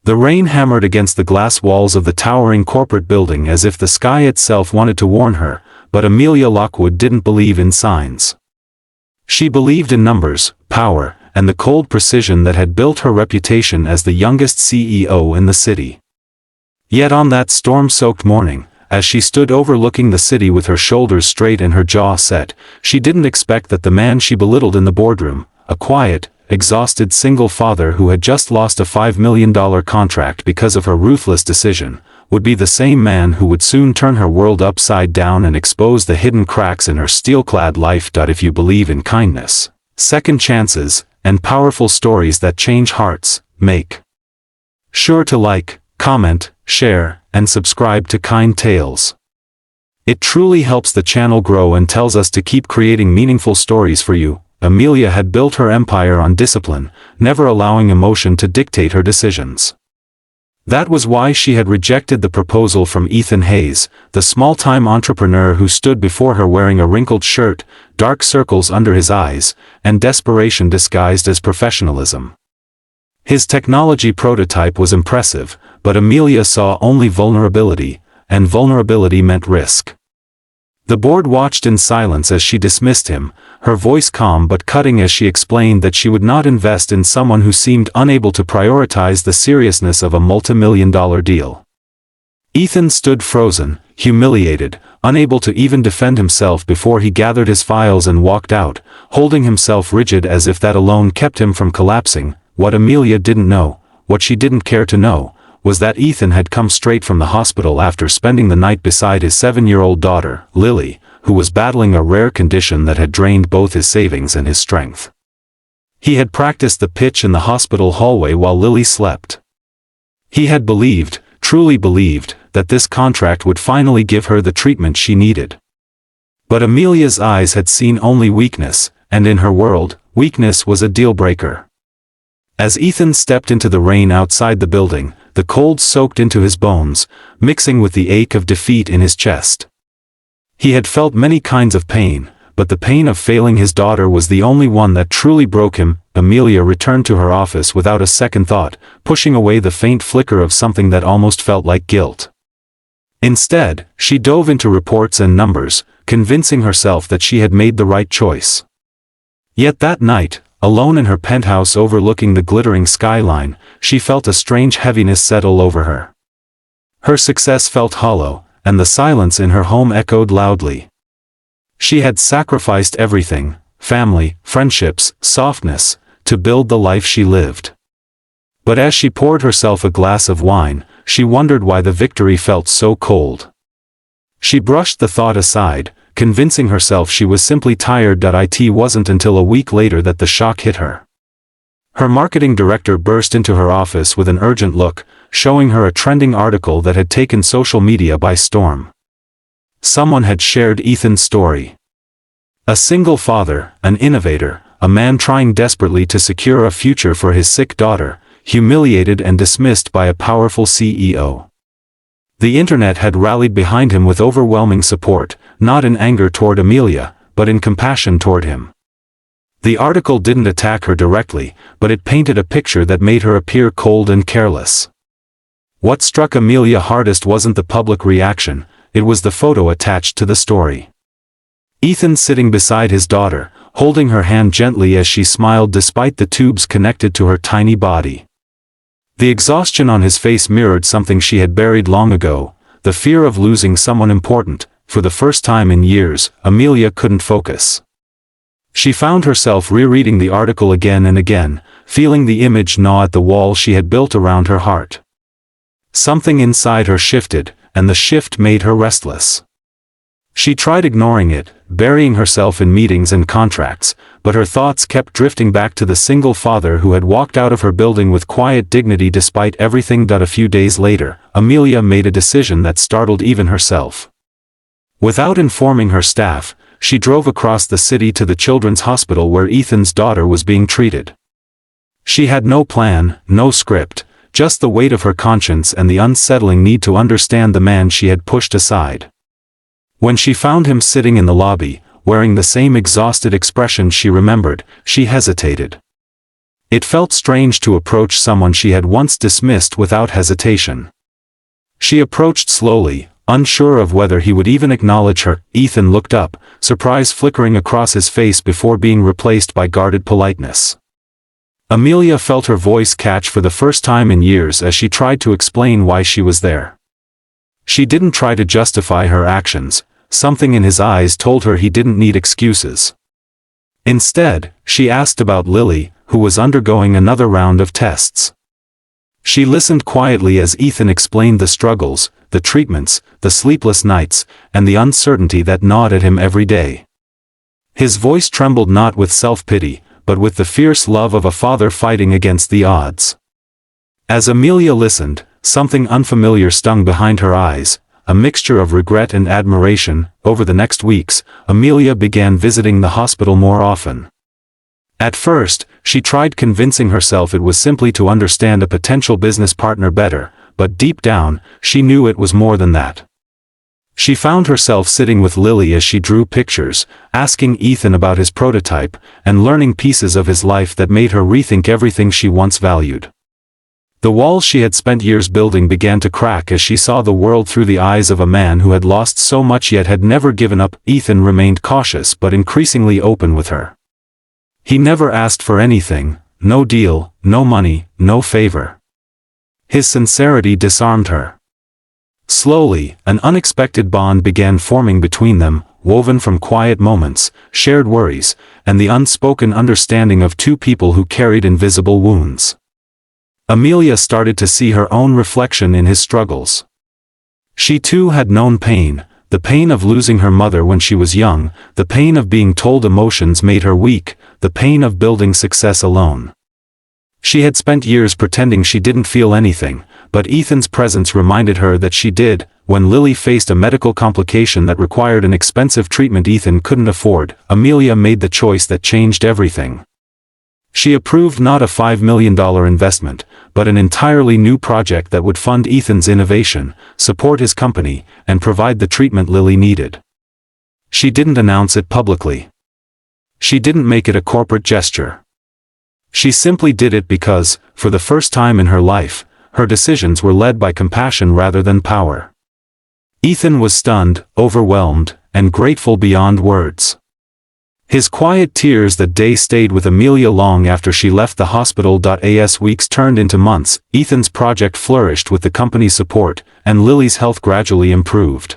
The rain hammered against the glass walls of the towering corporate building as if the sky itself wanted to warn her, but Amelia Lockwood didn't believe in signs. She believed in numbers, power, and the cold precision that had built her reputation as the youngest CEO in the city. Yet on that storm-soaked morning, as she stood overlooking the city with her shoulders straight and her jaw set, she didn't expect that the man she belittled in the boardroom, a quiet, exhausted single father who had just lost a $5 million contract because of her ruthless decision, would be the same man who would soon turn her world upside down and expose the hidden cracks in her steel-clad life. If you believe in kindness, second chances, and powerful stories that change hearts, make sure to like, comment, share, and subscribe to Kind Tales. It truly helps the channel grow and tells us to keep creating meaningful stories for you. Amelia had built her empire on discipline, never allowing emotion to dictate her decisions. That was why she had rejected the proposal from Ethan Hayes, the small-time entrepreneur who stood before her wearing a wrinkled shirt, dark circles under his eyes, and desperation disguised as professionalism. His technology prototype was impressive, but Amelia saw only vulnerability, and vulnerability meant risk. The board watched in silence as she dismissed him, her voice calm but cutting as she explained that she would not invest in someone who seemed unable to prioritize the seriousness of a multi-million-dollar deal. Ethan stood frozen, humiliated, unable to even defend himself before he gathered his files and walked out, holding himself rigid as if that alone kept him from collapsing. What Amelia didn't know, what she didn't care to know, was that Ethan had come straight from the hospital after spending the night beside his 7-year-old daughter, Lily, who was battling a rare condition that had drained both his savings and his strength. He had practiced the pitch in the hospital hallway while Lily slept. He had believed, truly believed, that this contract would finally give her the treatment she needed. But Amelia's eyes had seen only weakness, and in her world, weakness was a deal-breaker. As Ethan stepped into the rain outside the building, the cold soaked into his bones, mixing with the ache of defeat in his chest. He had felt many kinds of pain, but the pain of failing his daughter was the only one that truly broke him. Amelia returned to her office without a second thought, pushing away the faint flicker of something that almost felt like guilt. Instead, she dove into reports and numbers, convincing herself that she had made the right choice. Yet that night, alone in her penthouse overlooking the glittering skyline, she felt a strange heaviness settle over her. Her success felt hollow, and the silence in her home echoed loudly. She had sacrificed everything, family, friendships, softness, to build the life she lived. But as she poured herself a glass of wine, she wondered why the victory felt so cold. She brushed the thought aside, convincing herself she was simply tired. It wasn't until a week later that the shock hit her. Her marketing director burst into her office with an urgent look, showing her a trending article that had taken social media by storm. Someone had shared Ethan's story. A single father, an innovator, a man trying desperately to secure a future for his sick daughter, humiliated and dismissed by a powerful CEO. The internet had rallied behind him with overwhelming support, not in anger toward Amelia, but in compassion toward him. The article didn't attack her directly, but it painted a picture that made her appear cold and careless. What struck Amelia hardest wasn't the public reaction, it was the photo attached to the story. Ethan sitting beside his daughter, holding her hand gently as she smiled despite the tubes connected to her tiny body. The exhaustion on his face mirrored something she had buried long ago, the fear of losing someone important. For the first time in years, Amelia couldn't focus. She found herself rereading the article again and again, feeling the image gnaw at the wall she had built around her heart. Something inside her shifted, and the shift made her restless. She tried ignoring it, burying herself in meetings and contracts, but her thoughts kept drifting back to the single father who had walked out of her building with quiet dignity despite everything. A few days later, Amelia made a decision that startled even herself. Without informing her staff, she drove across the city to the children's hospital where Ethan's daughter was being treated. She had no plan, no script, just the weight of her conscience and the unsettling need to understand the man she had pushed aside. When she found him sitting in the lobby, wearing the same exhausted expression she remembered, she hesitated. It felt strange to approach someone she had once dismissed without hesitation. She approached slowly, unsure of whether he would even acknowledge her. Ethan looked up, surprise flickering across his face before being replaced by guarded politeness. Amelia felt her voice catch for the first time in years as she tried to explain why she was there. She didn't try to justify her actions, something in his eyes told her he didn't need excuses. Instead, she asked about Lily, who was undergoing another round of tests. She listened quietly as Ethan explained the struggles, the treatments, the sleepless nights, and the uncertainty that gnawed at him every day. His voice trembled not with self-pity, but with the fierce love of a father fighting against the odds. As Amelia listened, something unfamiliar stung behind her eyes, a mixture of regret and admiration. Over the next weeks, Amelia began visiting the hospital more often. At first, she tried convincing herself it was simply to understand a potential business partner better, but deep down, she knew it was more than that. She found herself sitting with Lily as she drew pictures, asking Ethan about his prototype, and learning pieces of his life that made her rethink everything she once valued. The walls she had spent years building began to crack as she saw the world through the eyes of a man who had lost so much yet had never given up. Ethan remained cautious but increasingly open with her. He never asked for anything, no deal, no money, no favor. His sincerity disarmed her. Slowly, an unexpected bond began forming between them, woven from quiet moments, shared worries, and the unspoken understanding of two people who carried invisible wounds. Amelia started to see her own reflection in his struggles. She too had known pain, the pain of losing her mother when she was young, the pain of being told emotions made her weak, the pain of building success alone. She had spent years pretending she didn't feel anything, but Ethan's presence reminded her that she did. When Lily faced a medical complication that required an expensive treatment Ethan couldn't afford, Amelia made the choice that changed everything. She approved not a $5 million investment, but an entirely new project that would fund Ethan's innovation, support his company, and provide the treatment Lily needed. She didn't announce it publicly. She didn't make it a corporate gesture. She simply did it because, for the first time in her life, her decisions were led by compassion rather than power. Ethan was stunned, overwhelmed, and grateful beyond words. His quiet tears that day stayed with Amelia long after she left the hospital. As weeks turned into months, Ethan's project flourished with the company's support, and Lily's health gradually improved.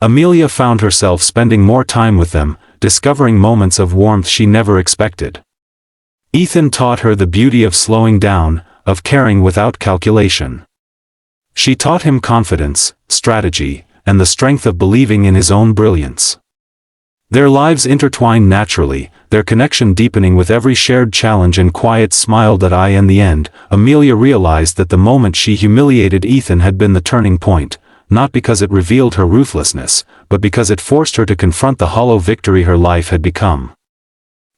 Amelia found herself spending more time with them, discovering moments of warmth she never expected. Ethan taught her the beauty of slowing down, of caring without calculation. She taught him confidence, strategy, and the strength of believing in his own brilliance. Their lives intertwined naturally, their connection deepening with every shared challenge and quiet smile. In the end, Amelia realized that the moment she humiliated Ethan had been the turning point, not because it revealed her ruthlessness, but because it forced her to confront the hollow victory her life had become.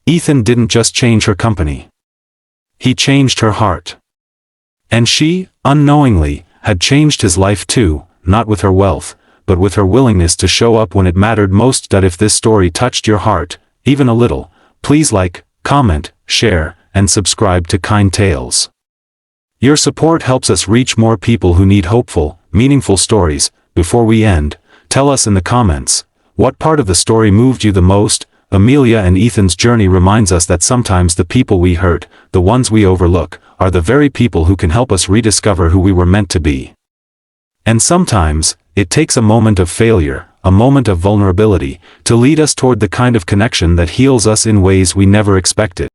Ethan didn't just change her company. He changed her heart. And she, unknowingly, had changed his life too, not with her wealth, but with her willingness to show up when it mattered most. If this story touched your heart, even a little, please like, comment, share, and subscribe to Kind Tales. Your support helps us reach more people who need hopeful, meaningful stories. Before we end, tell us in the comments, what part of the story moved you the most? Amelia and Ethan's journey reminds us that sometimes the people we hurt, the ones we overlook, are the very people who can help us rediscover who we were meant to be. And sometimes, it takes a moment of failure, a moment of vulnerability, to lead us toward the kind of connection that heals us in ways we never expected.